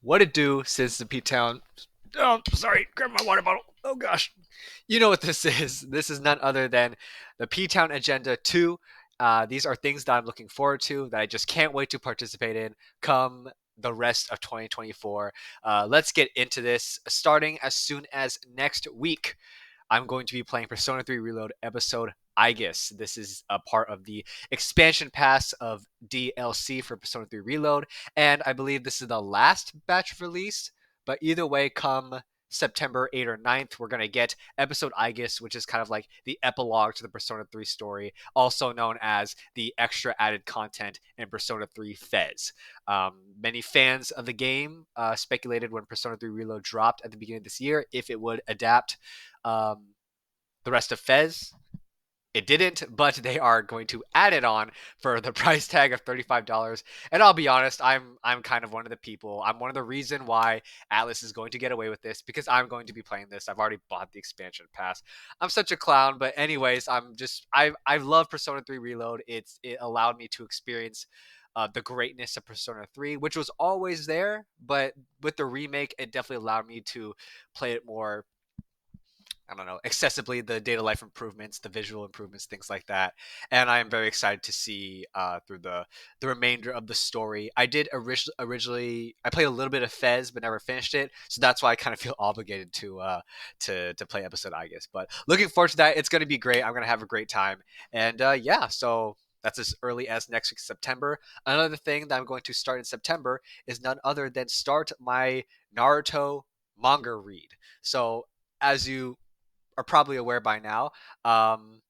What it do, since the Ptown? Oh, sorry, grab my water bottle. Oh gosh, you know what this is. This is none other than the Ptown Agenda 2. These are things that I'm looking forward to that I just can't wait to participate in come the rest of 2024. Let's get into this. Starting as soon as next week, I'm going to be playing Persona 3 Reload episode Aegis. This is a part of the expansion pass of DLC for Persona 3 Reload, and I believe this is the last batch of release. But either way, come September 8th or 9th, we're going to get episode Aegis, which is kind of like the epilogue to the Persona 3 story, also known as the extra added content in Persona 3 Fez. Many fans of the game speculated when Persona 3 Reload dropped at the beginning of this year if it would adapt um, the rest of Fez. It didn't, but they are going to add it on for the price tag of $35. And I'll be honest, I'm kind of one of the people. I'm one of the reason why Atlas is going to get away with this because I'm going to be playing this. I've already bought the expansion pass. I'm such a clown, but anyways, I love Persona 3 Reload. It allowed me to experience the greatness of Persona 3, which was always there, but with the remake, it definitely allowed me to play it more, I don't know, accessibly, the data life improvements, the visual improvements, things like that. And I am very excited to see through the remainder of the story. I did originally I played a little bit of Fez, but never finished it, so that's why I kind of feel obligated to play episode I guess. But looking forward to that. It's going to be great. I'm going to have a great time, and yeah, so. That's as early as next week, September. Another thing that I'm going to start in September is none other than start my Naruto manga read. So, as you are probably aware by now, um,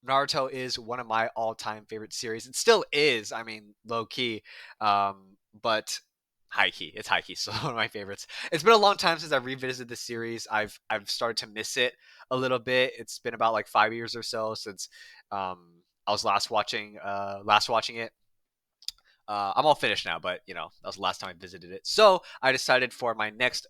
Naruto is one of my all-time favorite series. It still is. I mean, low key, but high key. It's high key. So one of my favorites. It's been a long time since I've revisited the series. I've started to miss it a little bit. It's been about like 5 years or so since I was last watching it. I'm all finished now, but that was the last time I visited it. So I decided for my next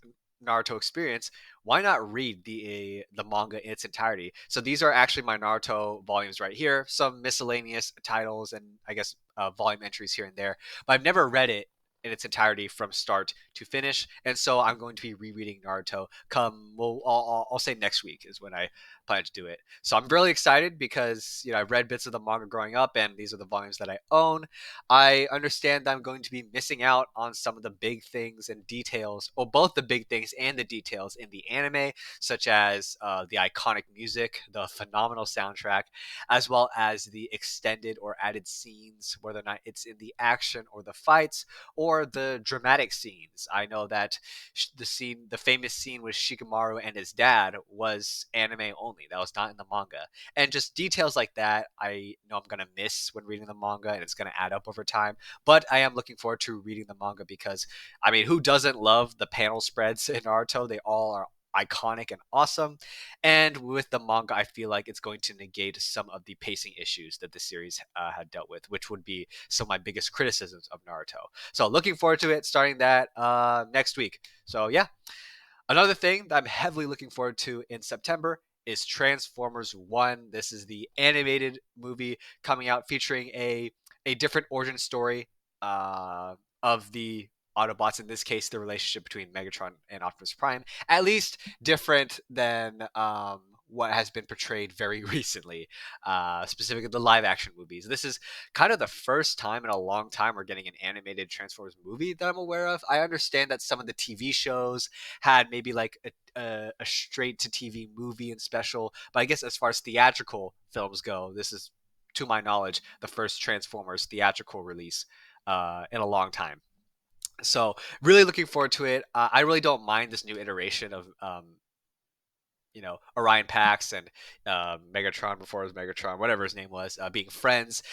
Naruto experience, why not read the manga in its entirety? So these are actually my Naruto volumes right here. Some miscellaneous titles and I guess volume entries here and there, but I've never read it in its entirety from start to finish, and so I'm going to be rereading Naruto. I'll say next week is when I plan to do it. So I'm really excited because I've read bits of the manga growing up, and these are the volumes that I own. I understand that I'm going to be missing out on some of the big things and details, or both the big things and the details in the anime, such as the iconic music, the phenomenal soundtrack, as well as the extended or added scenes, whether or not it's in the action or the fights or the dramatic scenes. I know that the famous scene with Shikamaru and his dad was anime only. That was not in the manga. And just details like that, I know I'm going to miss when reading the manga, and it's going to add up over time. But I am looking forward to reading the manga because, I mean, who doesn't love the panel spreads in Naruto? They all are iconic and awesome. And with the manga, I feel like it's going to negate some of the pacing issues that the series had dealt with, which would be some of my biggest criticisms of Naruto. So looking forward to it, starting that next week. So yeah, another thing that I'm heavily looking forward to in September is Transformers 1. This is the animated movie coming out featuring a different origin story of the Autobots, in this case, the relationship between Megatron and Optimus Prime, at least different than what has been portrayed very recently, specifically the live action movies. This is kind of the first time in a long time we're getting an animated Transformers movie that I'm aware of. I understand that some of the TV shows had maybe like a straight to TV movie and special, but I guess as far as theatrical films go, this is, to my knowledge, the first Transformers theatrical release in a long time. So really looking forward to it. I really don't mind this new iteration of Orion Pax and Megatron before it was Megatron, whatever his name was, being friends.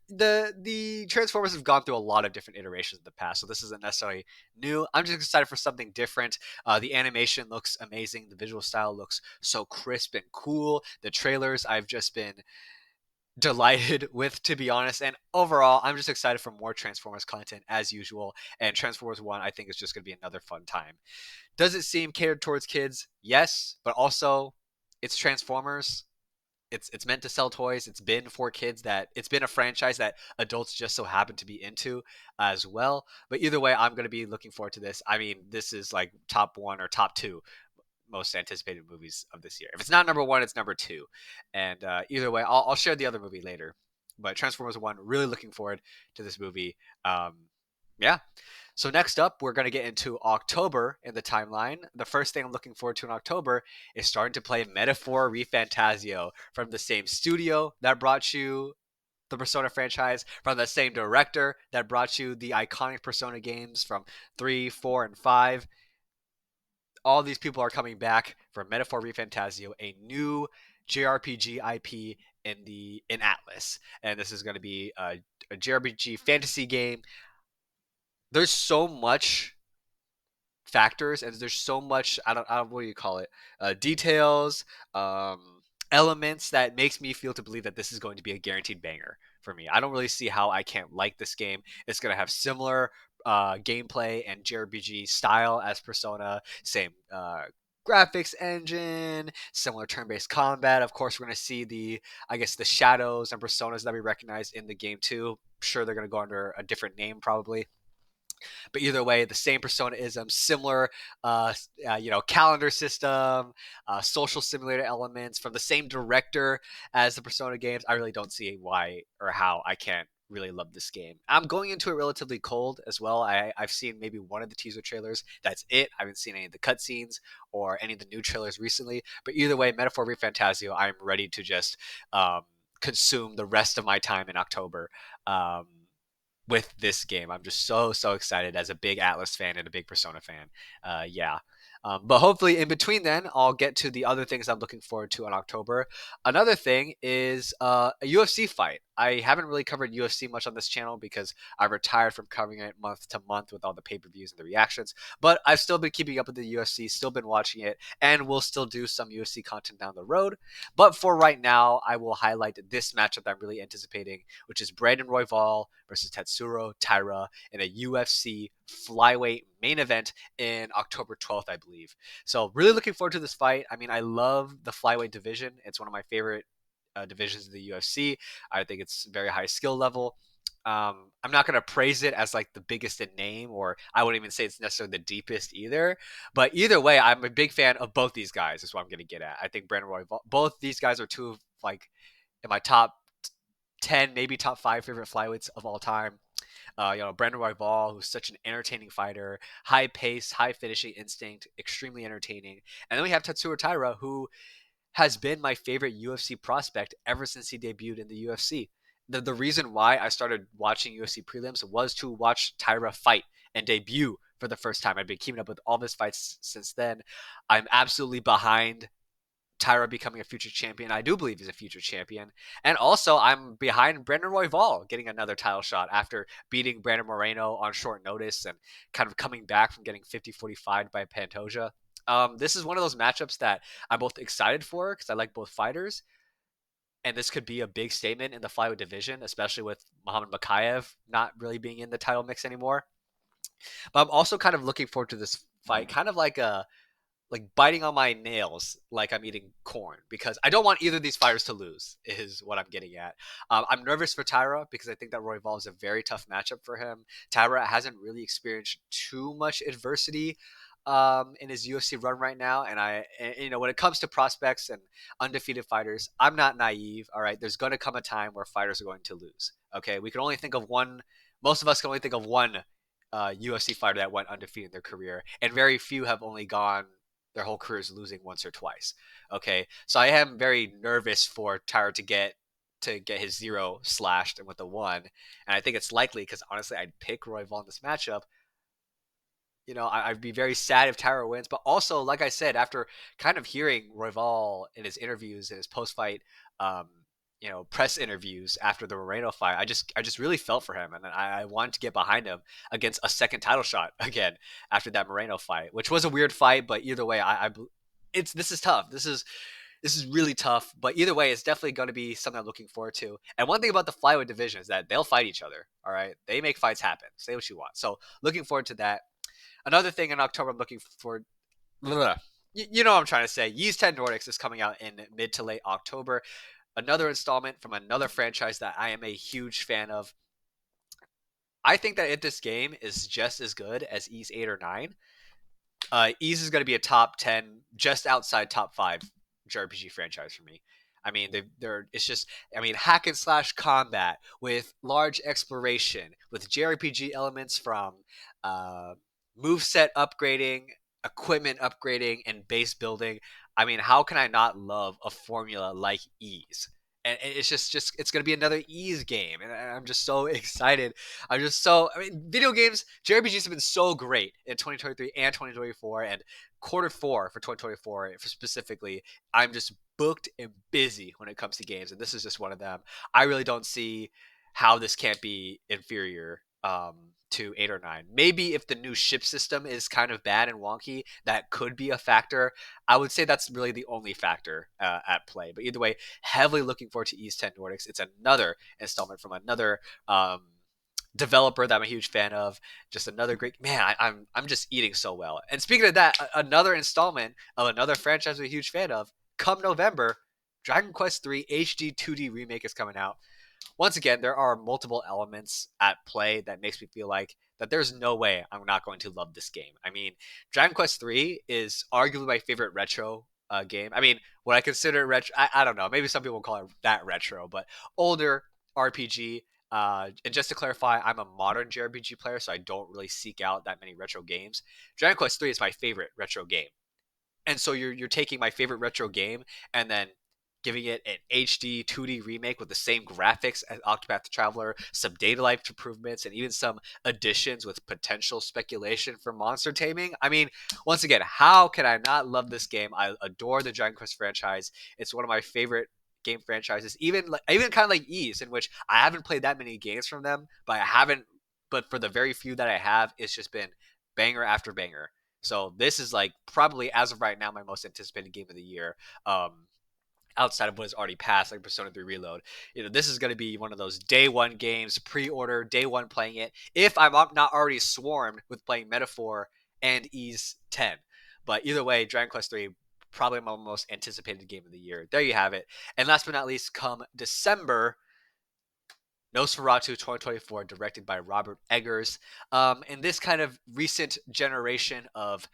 The Transformers have gone through a lot of different iterations in the past, so this isn't necessarily new. I'm just excited for something different. The animation looks amazing. The visual style looks so crisp and cool. The trailers I've just been delighted with, to be honest. And overall, I'm just excited for more Transformers content as usual. And Transformers 1, I think, is just going to be another fun time. Does it seem catered towards kids? Yes, but also it's Transformers. it's meant to sell toys. It's been for kids, that it's been a franchise that adults just so happen to be into as well. But either way, I'm going to be looking forward to this. I mean, this is like top one or top two most anticipated movies of this year. If it's not number one, it's number two. And either way, I'll share the other movie later. But Transformers One, really looking forward to this movie. Yeah. So next up, we're going to get into October in the timeline. The first thing I'm looking forward to in October is starting to play Metaphor ReFantazio from the same studio that brought you the Persona franchise, from the same director that brought you the iconic Persona games from 3, 4, and 5. All these people are coming back for Metaphor ReFantazio, a new JRPG IP in Atlas, and this is going to be a JRPG fantasy game. There's so much factors, and there's so much, I don't what do you call it, details, elements that makes me feel to believe that this is going to be a guaranteed banger for me. I don't really see how I can't like this game. It's going to have similar gameplay and JRPG style as Persona, same graphics engine, similar turn-based combat. Of course, we're going to see I guess, the shadows and personas that we recognize in the game too. Sure, they're going to go under a different name probably, but either way, the same Persona ism, similar, calendar system, social simulator elements from the same director as the Persona games. I really don't see why or how I can't really love this game. I'm going into it relatively cold as well. I've seen maybe one of the teaser trailers. That's it. I haven't seen any of the cutscenes or any of the new trailers recently. But either way, Metaphor ReFantazio, I'm ready to just consume the rest of my time in October. With this game. I'm just so excited as a big Atlas fan and a big Persona fan. Yeah. But hopefully, in between then, I'll get to the other things I'm looking forward to in October. Another thing is a UFC fight. I haven't really covered UFC much on this channel because I retired from covering it month to month with all the pay-per-views and the reactions. But I've still been keeping up with the UFC, still been watching it, and will still do some UFC content down the road. But for right now, I will highlight this matchup that I'm really anticipating, which is Brandon Royval versus Tatsuro Taira in a UFC flyweight main event in October 12th, I believe. So really looking forward to this fight. I mean, I love the flyweight division. It's one of my favorite divisions of the UFC. I think it's very high skill level. I'm not going to praise it as like the biggest in name, or I wouldn't even say it's necessarily the deepest either. But either way, I'm a big fan of both these guys. Is what I'm going to get at. I think Brandon Roy, both these guys are two of like in my top 10, maybe top 5 favorite flyweights of all time. Brandon Royval, who's such an entertaining fighter, high pace, high finishing instinct, extremely entertaining. And then we have Tatsuro Taira, who has been my favorite UFC prospect ever since he debuted in the UFC. The reason why I started watching UFC prelims was to watch Taira fight and debut for the first time. I've been keeping up with all of his fights since then. I'm absolutely behind Taira becoming a future champion. I do believe he's a future champion. And also, I'm behind Brandon Royval getting another title shot after beating Brandon Moreno on short notice and kind of coming back from getting 50-45 by Pantoja. This is one of those matchups that I'm both excited for because I like both fighters. And this could be a big statement in the flyweight division, especially with Muhammad Makayev not really being in the title mix anymore. But I'm also kind of looking forward to this fight, kind of like biting on my nails like I'm eating corn, because I don't want either of these fighters to lose is what I'm getting at. I'm nervous for Taira because I think that Royval is a very tough matchup for him. Taira hasn't really experienced too much adversity in his UFC run right now, and when it comes to prospects and undefeated fighters, I'm not naive. All right, there's going to come a time where fighters are going to lose. Okay, we can only think of one. Most of us can only think of one UFC fighter that went undefeated in their career, and very few have only gone their whole careers losing once or twice. Okay, so I am very nervous for Tyler to get his 0 slashed and with the 1, and I think it's likely because honestly, I'd pick Royval in this matchup. I'd be very sad if Tyra wins, but also, like I said, after kind of hearing Royval in his interviews and his post-fight, um, press interviews after the Moreno fight, I just really felt for him, and I wanted to get behind him against a second title shot again after that Moreno fight, which was a weird fight, but either way, this is tough. This is really tough, but either way, it's definitely going to be something I'm looking forward to. And one thing about the flyweight division is that they'll fight each other. All right, they make fights happen. Say what you want. So looking forward to that. Another thing in October I'm looking for, you know what I'm trying to say. Ys 10 Nordics is coming out in mid to late October. another installment from another franchise that I am a huge fan of. I think that if this game is just as good as Ys 8 or 9, Ys is going to be a top 10, just outside top 5 JRPG franchise for me. I mean, they're it's just, I mean, hack and slash combat with large exploration, with JRPG elements from uh, move set upgrading, equipment upgrading, and base building. I mean, how can I not love a formula like Ys? And it's just it's gonna be another Ys game, and I'm just so excited. I'm just so, I mean, video games, JRPGs have been so great in 2023 and 2024, and quarter four for 2024 specifically, I'm just booked and busy when it comes to games, and this is just one of them. I really don't see how this can't be inferior to 8 or 9. Maybe if the new ship system is kind of bad and wonky, that could be a factor. I would say that's really the only factor at play. But either way, heavily looking forward to East 10 Nordics. It's another installment from another developer that I'm a huge fan of. Just another great man. I'm just eating so well. And speaking of that, another installment of another franchise I'm a huge fan of. Come November, Dragon Quest III HD 2D remake is coming out. Once again, there are multiple elements at play that makes me feel like that there's no way I'm not going to love this game. I mean, Dragon Quest III is arguably my favorite retro game. I mean, what I consider retro, I don't know. Maybe some people call it that retro, but older RPG. And just to clarify, I'm a modern JRPG player, so I don't really seek out that many retro games. Dragon Quest III is my favorite retro game, and so you're taking my favorite retro game and then giving it an HD 2D remake with the same graphics as Octopath Traveler, some data life improvements, and even some additions with potential speculation for monster taming. I mean, once again, how can I not love this game? I adore the Dragon Quest franchise. It's one of my favorite game franchises, even kind of like Ys, in which I haven't played that many games from them, but I haven't. But for the very few that I have, it's just been banger after banger. So this is like probably as of right now my most anticipated game of the year. Outside of what has already passed, like Persona 3 Reload. This is going to be one of those day one games, pre-order, day one playing it. If I'm not already swarmed with playing Metaphor and Ys 10. But either way, Dragon Quest 3, probably my most anticipated game of the year. There you have it. And last but not least, come December, Nosferatu 2024, directed by Robert Eggers. In this kind of recent generation of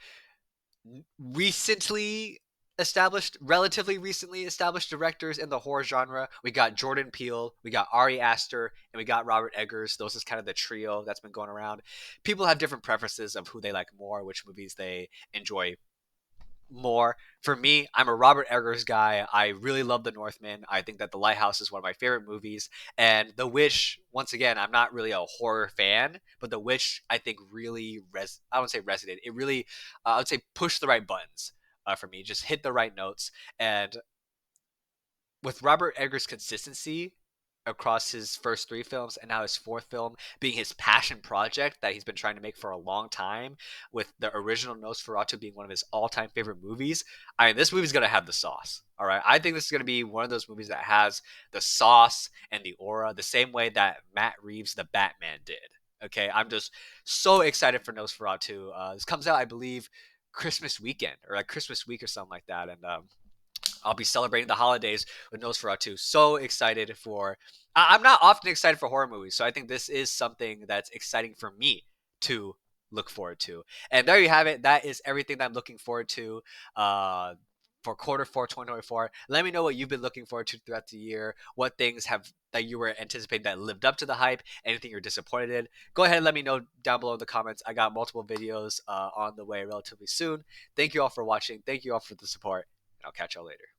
relatively recently established directors in the horror genre. We got Jordan Peele, we got Ari Aster, and we got Robert Eggers. Those is kind of the trio that's been going around. People have different preferences of who they like more, which movies they enjoy more. For me, I'm a Robert Eggers guy. I really love The Northman. I think that The Lighthouse is one of my favorite movies. And The Witch, once again, I'm not really a horror fan, but The Witch, I think really, I wouldn't say resonated. It really, I would say pushed the right buttons for me, just hit the right notes. And with Robert Eggers' consistency across his first three films and now his fourth film being his passion project that he's been trying to make for a long time, with the original Nosferatu being one of his all-time favorite movies, I mean, this movie's going to have the sauce. All right. I think this is going to be one of those movies that has the sauce and the aura the same way that Matt Reeves' The Batman did. Okay. I'm just so excited for Nosferatu. This comes out, I believe, Christmas weekend or like Christmas week or something like that. And I'll be celebrating the holidays with Nosferatu. So excited for. I'm not often excited for horror movies, so I think this is something that's exciting for me to look forward to. And there you have it. That is everything that I'm looking forward to. For quarter four 2024. Let me know what you've been looking forward to throughout the year. What things have that you were anticipating that lived up to the hype. Anything you're disappointed in. Go ahead and let me know down below in the comments. I got multiple videos on the way relatively soon. Thank you all for watching. Thank you all for the support. And I'll catch y'all later.